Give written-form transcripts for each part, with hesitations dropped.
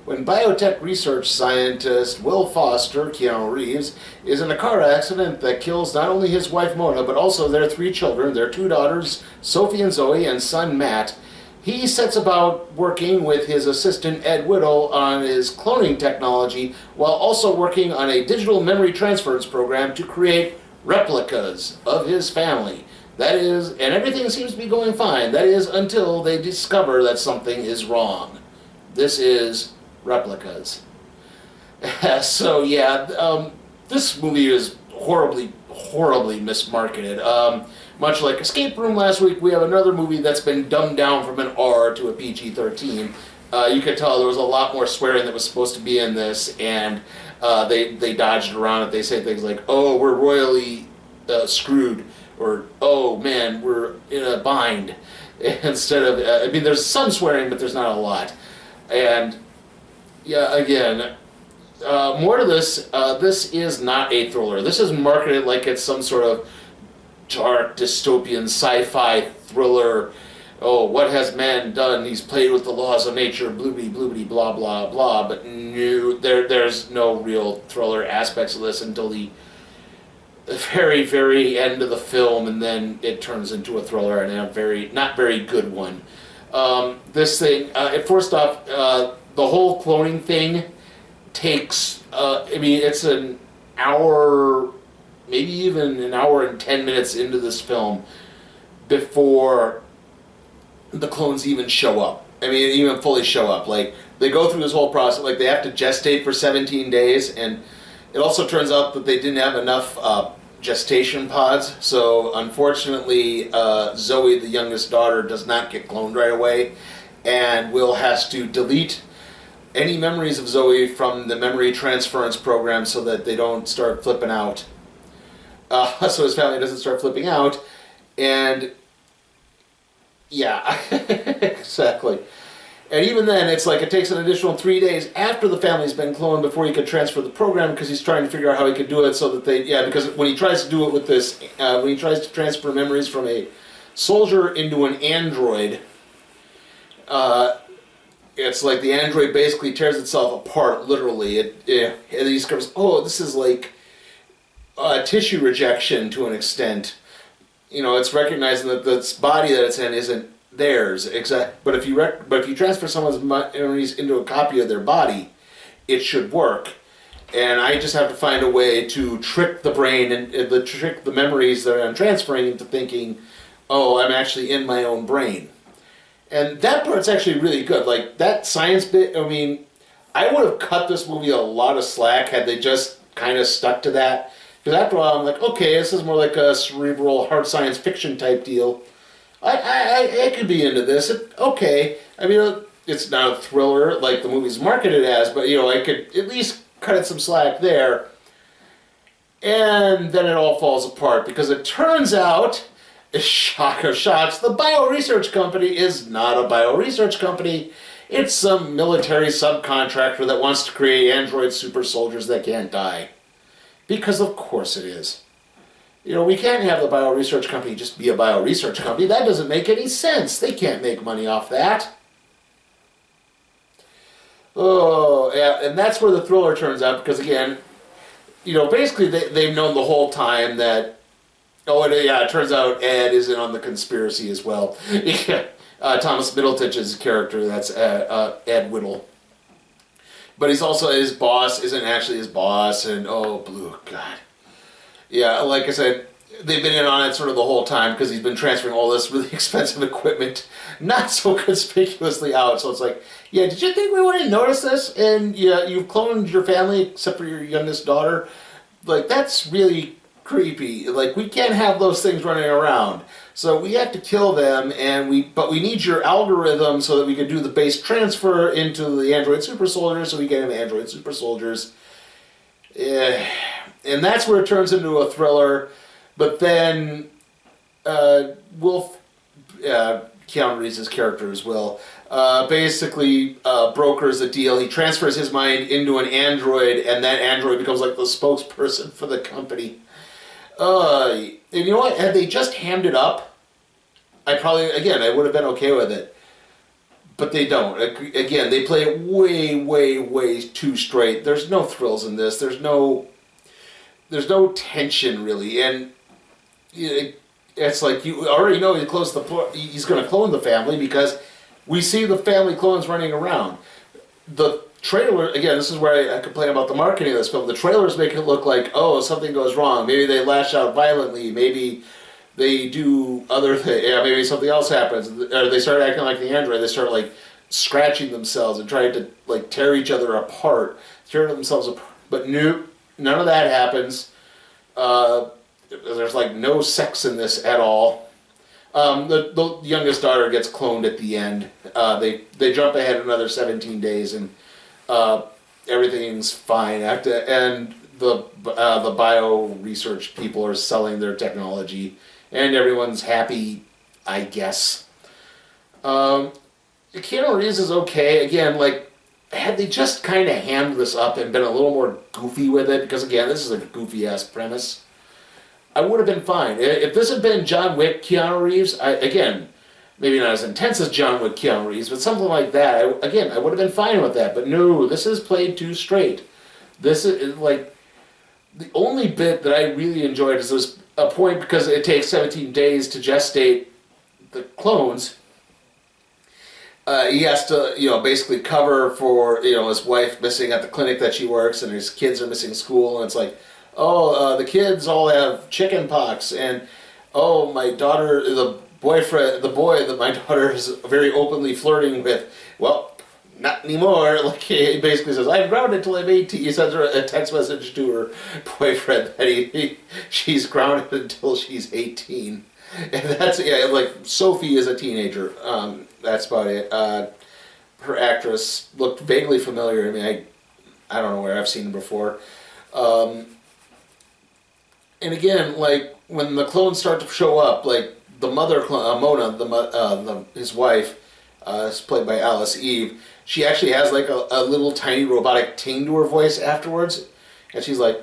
when biotech research scientist Will Foster, Keanu Reeves, is in a car accident that kills not only his wife Mona, but also their 3 children, their 2 daughters, Sophie and Zoe, and son Matt. He sets about working with his assistant Ed Whittle on his cloning technology while also working on a digital memory transference program to create replicas of his family. That is, and everything seems to be going fine. That is, until they discover that something is wrong. This is Replicas. So yeah, this movie is horribly mismarketed. Much like Escape Room last week, we have another movie that's been dumbed down from an R to a PG-13. You could tell there was a lot more swearing that was supposed to be in this, and they dodged around it. They say things like, "Oh, we're royally screwed," or "Oh man, we're in a bind." Instead of, I mean, there's some swearing, but there's not a lot. And yeah, again, more to this. This is not a thriller. This is marketed like it's some sort of dark dystopian sci-fi thriller. Oh, what has man done? He's played with the laws of nature, bloobity bloobity blah blah blah. But no, there's no real thriller aspects of this until the very end of the film, and then it turns into a thriller, and a not very good one. This thing, first off, the whole cloning thing takes. I mean, it's an hour, maybe even an hour and 10 minutes into this film before the clones even show up. I mean, even fully show up. Like, they go through this whole process, like they have to gestate for 17 days, and it also turns out that they didn't have enough gestation pods, so unfortunately Zoe, the youngest daughter, does not get cloned right away, and Will has to delete any memories of Zoe from the memory transference program so that they don't start flipping out. So his family doesn't start flipping out, and yeah, exactly. And even then, it's like it takes an additional 3 days after the family's been cloned before he could transfer the program, because he's trying to figure out how he could do it so that they, yeah, because when he tries to do it with this, when he tries to transfer memories from a soldier into an android, it's like the android basically tears itself apart, literally. And he discovers, oh, this is like tissue rejection to an extent. You know, it's recognizing that this body that it's in isn't theirs. But if you transfer someone's memories into a copy of their body, it should work. And I just have to find a way to trick the brain and trick the memories that I'm transferring into thinking, oh, I'm actually in my own brain. And that part's actually really good. Like, that science bit, I mean, I would have cut this movie a lot of slack had they just kind of stuck to that. Because after a while, I'm like, okay, this is more like a cerebral, hard science fiction type deal. I could be into this. Okay. I mean, it's not a thriller like the movie's marketed as, but, you know, I could at least cut it some slack there. And then it all falls apart, because it turns out, shock of shocks, the bioresearch company is not a bioresearch company. It's some military subcontractor that wants to create android super soldiers that can't die. Because of course it is. You know, we can't have the bioresearch company just be a bioresearch company. That doesn't make any sense. They can't make money off that. Oh, yeah, and that's where the thriller turns out, because again, you know, basically they've known the whole time that, oh, and yeah, it turns out Ed is in on the conspiracy as well. Thomas Middleditch's character, that's Ed Whittle. But he's also, his boss isn't actually his boss, and oh, blue, God. Yeah, like I said, they've been in on it sort of the whole time, because he's been transferring all this really expensive equipment not so conspicuously out. So it's like, yeah, did you think we wouldn't notice this? And yeah, you've cloned your family except for your youngest daughter. Like, that's really creepy. Like, we can't have those things running around. So we have to kill them, but we need your algorithm so that we can do the base transfer into the android super soldiers, so we get him android super soldiers. And that's where it turns into a thriller. But then Keanu Reeves' character as well, basically brokers a deal. He transfers his mind into an android, and that android becomes like the spokesperson for the company. And you know what? Had they just hammed it up, I would have been okay with it. but they don't. Again, they play it way, way, way too straight. There's no thrills in this. There's no tension really, and it's like you already know he's going to clone the family because we see the family clones running around. The trailer, again, this is where I complain about the marketing of this film. The trailers make it look like, oh, something goes wrong. Maybe they lash out violently. Maybe they do other things. Yeah, maybe something else happens. Or they start acting like the android. They start like scratching themselves and trying to like tear each other apart, tear themselves apart. But nope, none of that happens. There's like no sex in this at all. The youngest daughter gets cloned at the end. They jump ahead another 17 days and everything's fine. And the bio research people are selling their technology, and everyone's happy, I guess. Keanu Reeves is okay. Again, like, had they just kind of hammed this up and been a little more goofy with it, because again, this is a goofy-ass premise, I would have been fine. If this had been John Wick Keanu Reeves, again, maybe not as intense as John Wick Keanu Reeves, but something like that, I would have been fine with that. But no, this is played too straight. This is like, the only bit that I really enjoyed is there's a point, because it takes 17 days to gestate the clones. He has to, basically cover for, his wife missing at the clinic that she works, and his kids are missing school, and it's like, oh, the kids all have chicken pox, and oh, my daughter, the boy that my daughter is very openly flirting with, well, not anymore. Like, he basically says, I'm grounded till I'm 18. He sends her a text message to her boyfriend that she's grounded until she's 18. And that's, like, Sophie is a teenager. That's about it. Her actress looked vaguely familiar. I mean, I don't know where I've seen her before. And again, like, when the clones start to show up, like, the mother clone, Mona, his wife, is played by Alice Eve, she actually has, like, a little tiny robotic ting to her voice afterwards. And she's like,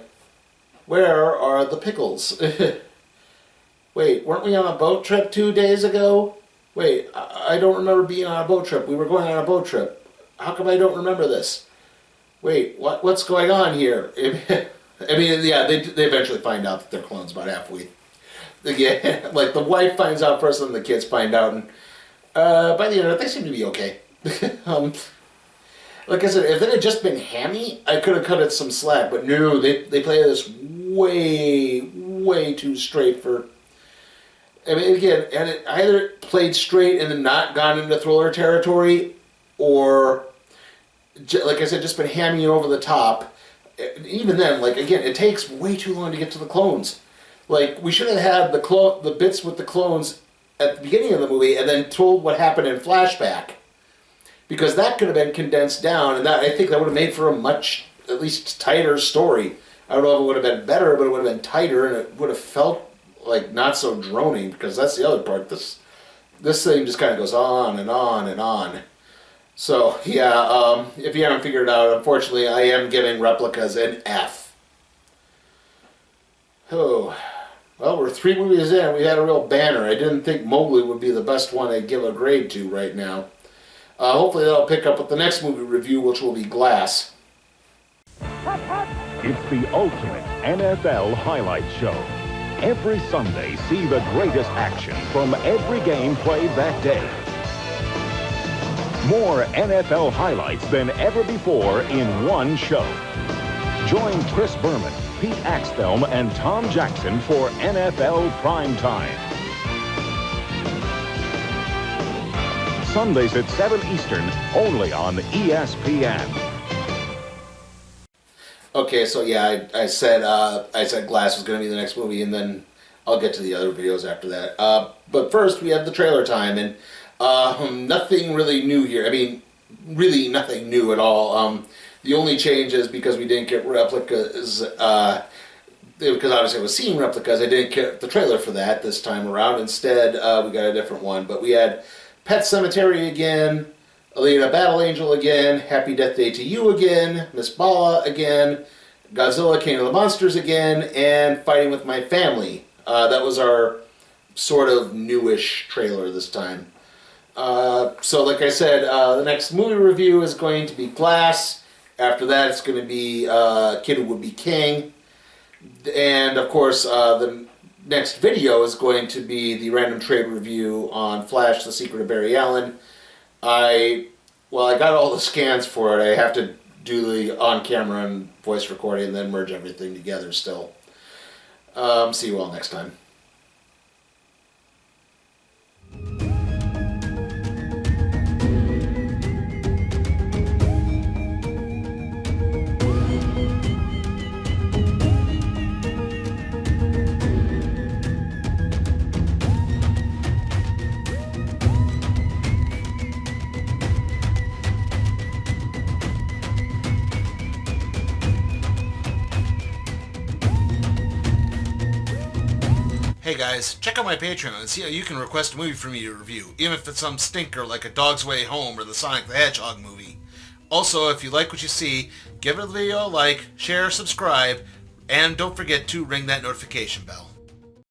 where are the pickles? Wait, weren't we on a boat trip 2 days ago? Wait, I don't remember being on a boat trip. We were going on a boat trip. How come I don't remember this? Wait, what's going on here? I mean, yeah, they eventually find out that they're clones about halfway. Yeah, like, the wife finds out first, and the kids find out, and by the end of it, they seem to be okay. Like I said, if it had just been hammy, I could have cut it some slack, but no, they play this way, way too straight for... I mean, again, and it either played straight and then not gone into thriller territory, or, like I said, just been hamming it over the top. Even then, like, again, it takes way too long to get to the clones. Like, we should have had the bits with the clones at the beginning of the movie and then told what happened in flashback. Because that could have been condensed down, and I think that would have made for a much, at least, tighter story. I don't know if it would have been better, but it would have been tighter, and it would have felt like not so droning, because that's the other part. This thing just kind of goes on and on and on. So, yeah, if you haven't figured it out, unfortunately, I am giving Replicas an F. Oh, well, we're 3 movies in. We had a real banner. I didn't think Mowgli would be the best one I'd give a grade to right now. Hopefully that'll pick up with the next movie review, which will be Glass. It's the ultimate NFL highlight show. Every Sunday, see the greatest action from every game played that day. More NFL highlights than ever before in one show. Join Chris Berman, Pete Axthelm, and Tom Jackson for NFL Prime Time. Sundays at 7 Eastern, only on ESPN. Okay, so yeah, I said Glass was going to be the next movie, and then I'll get to the other videos after that. But first, we have the trailer time, and nothing really new here. I mean, really nothing new at all. The only change is because we didn't get Replicas, because obviously I was seeing Replicas, I didn't get the trailer for that this time around. Instead, we got a different one. But we had Pet Sematary again, Alita Battle Angel again, Happy Death Day to You again, Miss Bala again, Godzilla King of the Monsters again, and Fighting with My Family. That was our sort of newish trailer this time. So like I said, the next movie review is going to be Glass. After that, it's going to be Kid Who Would Be King. And of course, the next video is going to be the random trade review on Flash, The Secret of Barry Allen. I got all the scans for it. I have to do the on-camera and voice recording and then merge everything together still. See you all next time. Hey guys, check out my Patreon and see how you can request a movie for me to review, even if it's some stinker like A Dog's Way Home or the Sonic the Hedgehog movie. Also, if you like what you see, give the video a like, share, subscribe, and don't forget to ring that notification bell.